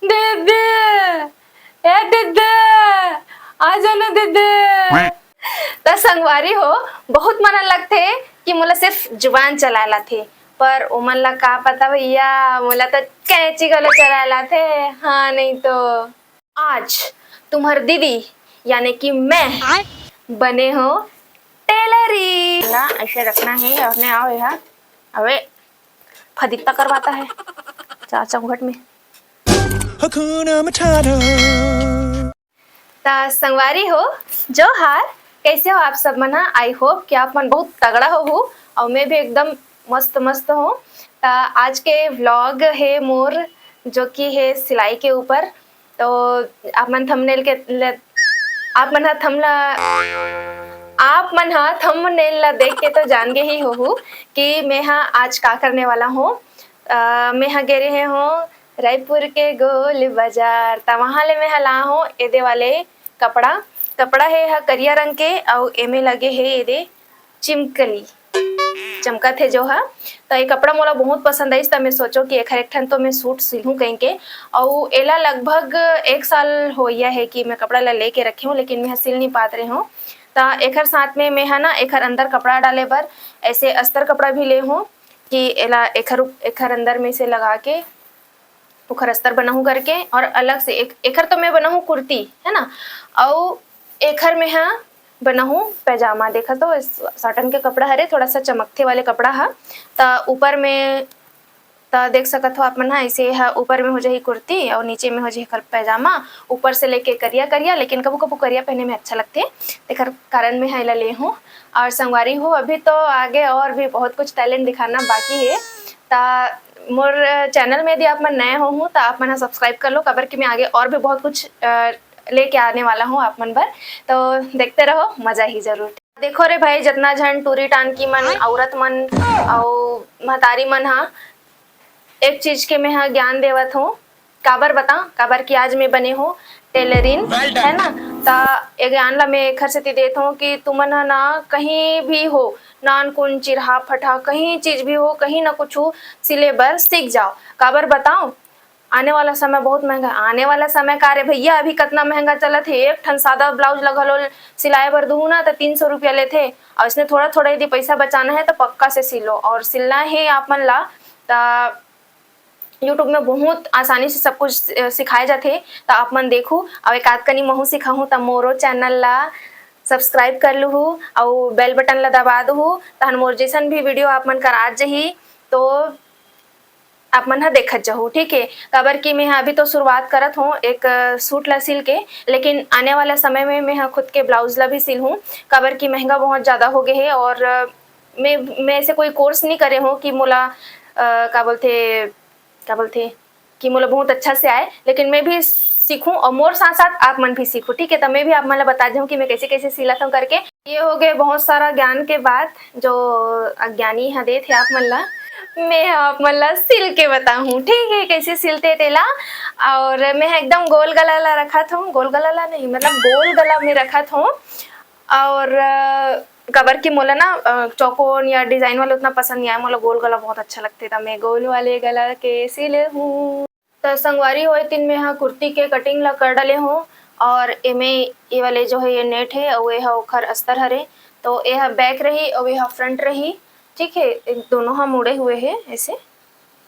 दीदी, ए दीदी, आ जाना दीदी। तो संगवारी हो बहुत मन लगथे कि मोला सिर्फ जुबान चलाला थे, पर ओमन ला का पता भैया मोला तो कैंची गलो चलाला थे। हाँ नहीं तो आज तुम्हारी दीदी यानी कि मैं बने हो टेलरी। ऐसे रखना है और ने आओ यहाँ अबे फदिक्ता करवाता है चाचा घट में। ता संगवारी हो जोहार, कैसे हो आप सब मना। आई होप कि आप मन बहुत तगड़ा हो और मैं भी एकदम मस्त मस्त हूँ। ता आज के व्लॉग है मोर जो कि है सिलाई के ऊपर। तो आप मन थंबनेल के आप मन थंबनेल ला देख के तो जान गए ही हो कि मैं आज का करने वाला हूँ। मैं गे रहे हूँ रायपुर के गोल बाजार। ता वहाँ ले मैं ला हूँ एदे वाले कपड़ा है करिया रंग के और एमे लगे है एदे चिमकली चमका थे जो है। तो ये कपड़ा मोला बहुत पसंद आई। तो मैं सोचो कि एक ठन तो मैं सूट सिलूं कहीं के और एला लगभग 1 साल हो गया है कि मैं कपड़ा ला लेके रखी हूँ, लेकिन मैं सिल नहीं पात रही हूँ। तो एकर साथ में मैं है ना एकर अंदर कपड़ा डाले बर ऐसे अस्तर कपड़ा भी ले हूँ कि एला एकर अंदर में से लगा के उखर अस्तर बनाहूँ करके। और अलग से एकर तो मैं बनाहूँ कुर्ती है ना, और एकर में है बनाहूँ पैजामा। देखा तो साटन के कपड़ा हरे थोड़ा सा चमकते वाले कपड़ा है। तो ऊपर में तो देख सकत हो आप मन ऐसे है ऊपर में हो जाए कुर्ती और नीचे में हो जाए पैजामा। ऊपर से लेके करिया करिया, लेकिन कबू कबू करिया पहने में अच्छा लगते एकर कारण में है ले हूँ। और संगवारी हो अभी तो आगे और भी बहुत कुछ टैलेंट दिखाना बाकी है। ता मोर चैनल में यदि आप मन नए हो तो आप मन सब्सक्राइब कर लो, खबर कि मैं आगे और भी बहुत कुछ लेके आने वाला हूँ आप मन पर। तो देखते रहो, मजा ही जरूर। देखो रे भाई जितना झन टूरी टानकी मन औरत मन और महतारी मन एक चीज के मैं ज्ञान देवत हूँ। काबर बता काबर कि आज मैं बने हो टेलरिन है ना। ता एक ज्ञान ला मैं घर से देता हूँ कि तुमन ना कहीं भी हो नान कुन चिरहा फटा कहीं चीज भी हो कहीं ना कुछ सिले बर सीख जाओ। काबर बताओ आने वाला समय बहुत महंगा। आने वाला समय का रे भैया अभी कितना महंगा चलत है। एक ठन सादा ब्लाउज लगल सिलाई बर दूँ ना तो 300 रुपया लेते। और इसने थोड़ा थोड़ा यदि पैसा बचाना है तो पक्का से सिलो और सिलना है आप मन ला। यूट्यूब में बहुत आसानी से सब कुछ सिखाए जाते। तो आप मन देखो और एक आध कनी महू सिखाऊँ तो मोरो चैनल ला सब्सक्राइब कर लूँ और बेल बटन ला दबा दूँ तहन मोर जैसन भी वीडियो आप मन करा जही तो आप मन देखत जाहू। ठीक है, काबर कि मैं अभी तो शुरुआत करत हूँ एक सूट ला सिल के, लेकिन आने वाला समय में मैं खुद के ब्लाउज ला भी सिल हूँ। काबर कि महंगा बहुत ज़्यादा हो गए है और मैं ऐसे कोई कोर्स नहीं करे हूँ कि मोला क्या बोलते कि मोला बहुत अच्छा से आए, लेकिन मैं भी सीखूं और मोर साथ साथ आप मन भी सीखो। ठीक है, तो मैं भी आप मन बता दूँ कि मैं कैसे कैसे सिलत हूँ करके। ये हो गए बहुत सारा ज्ञान के बाद जो अज्ञानी दे थे आप मन ला मैं आप मन ला सिल के बताऊँ। ठीक है कैसे सिलते तेला। और मैं एकदम गोल गला ला रखा था, गोल गला ला नहीं मतलब गोल गला में रखा था। और कबर की मोला ना चौकोन या डिजाइन वाले उतना पसंद नहीं आया, मोला गोल गला बहुत अच्छा लगता था। मैं गोल वाले गला के सिले हूँ। तो संगवारी हो तीन में यहाँ कुर्ती के कटिंग ला कर डाले हूँ और एमे ये वाले जो है ये नेट है और ये ओखर अस्तर हरे। तो यह बैक रही और यह फ्रंट रही। ठीक है, दोनों मुड़े हुए हैं ऐसे।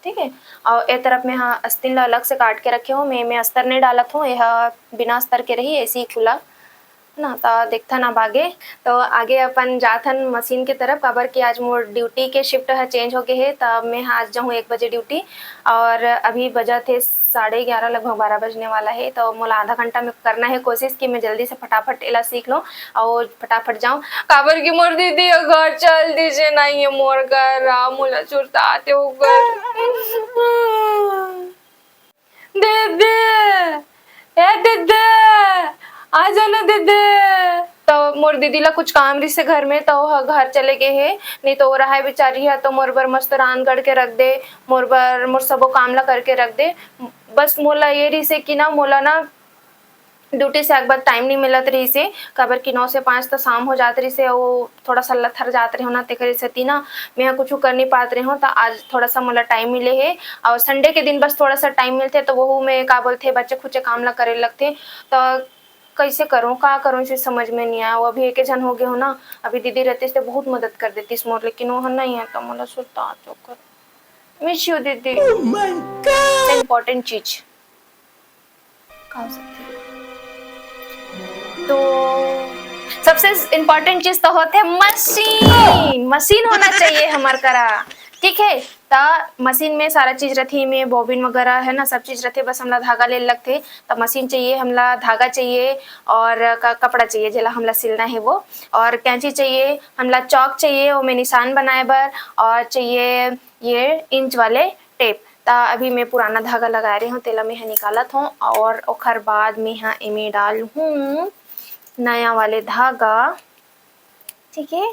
ठीक है, और एक तरफ में अस्तीन ला अलग से काट के रखे हूँ। मैं अस्तर नहीं डालत हूँ, यह बिना अस्तर के रही ऐसे ही खुला ना। तो देखता ना बागे तो आगे अपन जाथन मशीन की तरफ। काबर कि आज मोर ड्यूटी के शिफ्ट चेंज हो गए है। तब मैं आज जाऊँ 1 बजे ड्यूटी और अभी बजा थे 11:30 लगभग 12 बजने वाला है। तो मोला आधा घंटा में करना है कोशिश कि मैं जल्दी से फटाफट एला सीख लूँ और फटाफट जाऊँ। काबर की मोर दीदी घर चल दीजिए नहीं है मोर घर मोला चुरताते हो घर दीदी, ए दीदी आ जाना दीदी। तो मोर दीदी ला कुछ काम रही से घर में तो घर चले गए है, नहीं तो वो रहा है बेचारी है। तो मोर बर मस्त रान गढ़ के रख दे, मोर बर मोर सबो काम ला करके रख दे। बस मोला ये रही से कि ना मोला ना ड्यूटी से एक बार टाइम नहीं मिलत रही से काबर कि 9 से 5 तो शाम हो जात रही से वो थोड़ा सा लथर जात रहे हो ना तेकरे सेती ना मैं कुछ कर नहीं पात रही हूँ तो आज थोड़ा सा मोला टाइम मिले है और संडे के दिन बस थोड़ा सा टाइम मिलते तो वो मैं का बोलते बच्चे खुचे काम ला करे लगते तो कैसे करूँ का करूँ इसे समझ में नहीं आया। वो अभी एक जन हो गए हो ना, अभी दीदी रहती तो बहुत मदद कर देती इस मोर, लेकिन वो नहीं है तो मोला सुता चोकर मिस यू दीदी। इम्पोर्टेंट चीज का हो सकती है तो सबसे इम्पोर्टेंट चीज तो होते है मशीन। मशीन होना चाहिए हमार करा, ठीक है। तो मशीन में सारा चीज रही में बॉबिन वगैरह है ना, सब चीज रहते, बस हमला धागा ले लगते तो मशीन चाहिए, हमला धागा चाहिए और कपड़ा चाहिए जेला हमला सिलना है वो, और कैंची चाहिए, हमला चौक चाहिए वो में निशान बनाए बर, और चाहिए ये इंच वाले टेप। तो अभी मैं पुराना धागा लगा रही हूँ तेला में निकालत हूँ और ओखर बाद में यहाँ इमे डाल हूँ नया वाले धागा, ठीक है।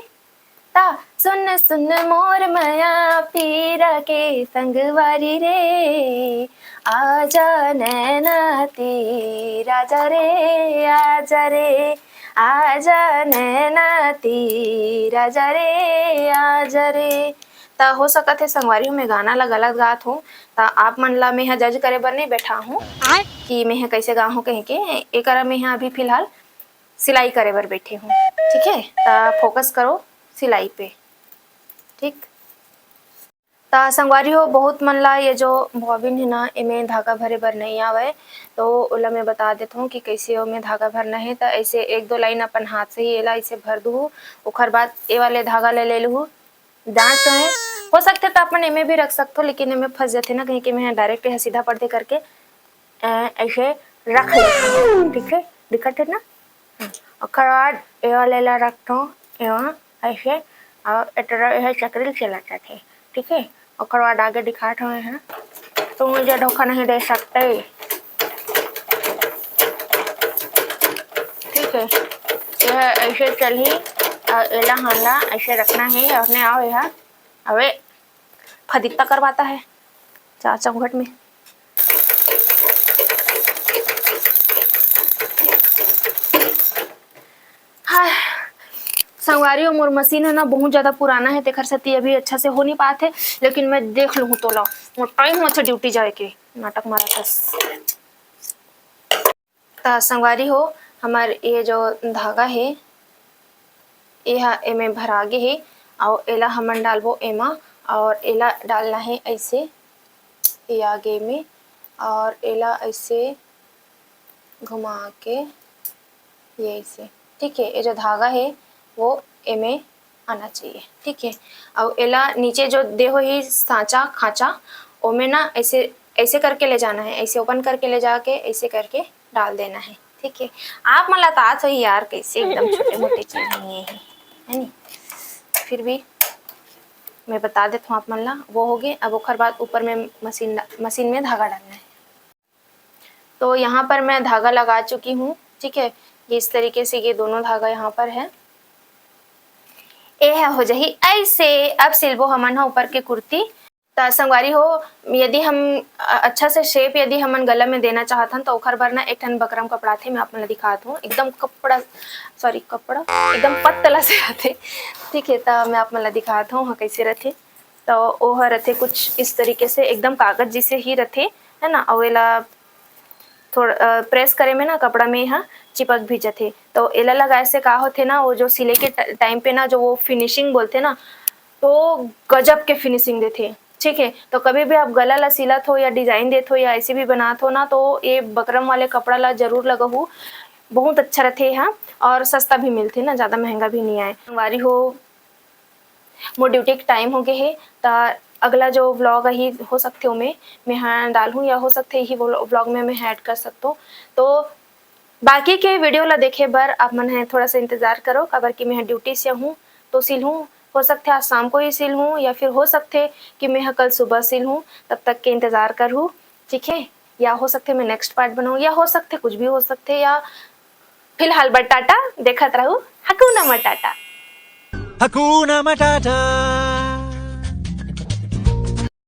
ता सुन सुन मोर माया पीरा के संगवारी रे, आजा नैना तेरा जा रे, आजा रे, आजा नैना तेरा जा रे, आजा रे। ता हो सकत है संगवारी में गाना ला गलत गात हूँ, ता आप मन ला मैं जज करे बर नहीं बैठा हूँ कि मैं कैसे गा हूँ कहीं के, एक मैं अभी फिलहाल सिलाई करे बर बैठे हूँ, ठीक है। ता फोकस करो सिलाई पे, ठीक। ता संगवारी हो बहुत मन ला ये जो बॉबिन है ना इमें धागा भरे बर नहीं आवे, तो ओला मैं बता देता हूँ कि कैसे ओमें धागा भरना है। तो ऐसे एक दो लाइन अपन हाथ से ही एला ऐसे भर दूँ, ओखर बाद ए वाले धागा ले लूँ, डांट है हो सकते तो अपन इमें भी रख सकते हो, लेकिन इमें फंस जाते ना कहीं कि मैं डायरेक्ट यहाँ सीधा पढ़ते करके ऐसे रख लेते, ठीक है, दिक्कत है ना। ओखर बाद ए वाले ला रखता हूँ यहाँ ऐसे, और इतना यह चक्री चलाता थे, ठीक है। ओखर बाद आगे दिखाते हुए हैं तो मुझे धोखा नहीं दे सकते, ठीक है। यह ऐसे चल ही एला हानला ऐसे रखना है, और ने आओ यह अबे फदिकता करवाता है चार चौघट में। हाँ संगवारी और मोर मशीन है ना बहुत ज्यादा पुराना है, तेखर सती अभी अच्छा से हो नहीं पाते, लेकिन मैं देख लूँ तो ला मोर टाइम अच्छा ड्यूटी जाए के नाटक मारा था। संगवारी हो हमार ये जो धागा है यह एमे भरागे है, और एला हमन डालबो एमा, और एला डालना है ऐसे ये आगे में, और एला ऐसे घुमा के ये ऐसे, ठीक है। ये जो धागा है वो एमे आना चाहिए, ठीक है। और एला नीचे जो देहो ही सांचा खांचा ओमे ना ऐसे ऐसे करके ले जाना है, ऐसे ओपन करके ले जाके ऐसे करके डाल देना है, ठीक है। आप मला तात हो यार कैसे एकदम छोटे मोटे चीज नहीं है नहीं, फिर भी मैं बता देता हूँ आप मन ला। वो हो गए, अब ओखर बाद ऊपर में मशीन में धागा डालना है। तो यहाँ पर मैं धागा लगा चुकी हूँ, ठीक है। ये इस तरीके से ये दोनों धागा यहाँ पर है, ए हो जाही ऐसे। अब सिलबो हमन ऊपर के कुर्ती। तो संगवारी हो यदि हम अच्छा से शेप यदि हमन गला में देना चाहत हन तो ओखर बर ना एक ठन बकरम कपड़ा थे, मैं आपन ला दिखात हूँ एकदम कपड़ा एकदम पतला से आते, ठीक है। तो मैं आपन ला दिखात हूँ कैसे रथे। तो ओह रथे कुछ इस तरीके से एकदम कागज जैसे ही रथे है ना, अवेला थोड़ा प्रेस करे में ना कपड़ा में यहाँ चिपक भी जाते। तो एला लगाए से का होते ना, वो जो सिले के टाइम पे ना जो वो फिनिशिंग बोलते ना, तो गजब के फिनिशिंग देते, ठीक है। तो कभी भी आप गला ला सिलत हो या डिजाइन देत हो या ऐसे भी बनात हो ना, तो ये बकरम वाले कपड़ा ला जरूर लगहू, बहुत अच्छा रहते यहाँ, और सस्ता भी मिलते ना, ज़्यादा महंगा भी नहीं आए। संगवारी हो मोर ड्यूटी के टाइम हो गए है, तो अगला जो व्लॉग ही हो सकते हो मैं हाँ डालूँ, या हो सकते ही व्लॉग में मैं ऐड कर सकता हूँ। तो बाकी के वीडियो ला देखे बर आप मन है थोड़ा सा इंतज़ार करो, काबर कि मैं ड्यूटी से हूँ तो सिल हूँ, हो सकते आज शाम को ही सिल हूँ, या फिर हो सकते कि मैं कल सुबह सिल हूँ, तब तक के इंतज़ार करूँ, ठीक है। या हो सकते मैं नेक्स्ट पार्ट बनाऊँ, या हो सकते कुछ भी हो सकते, या फिलहाल बटाटा देखत रहूँ। हकूना मटाटा। Hakuna Matata.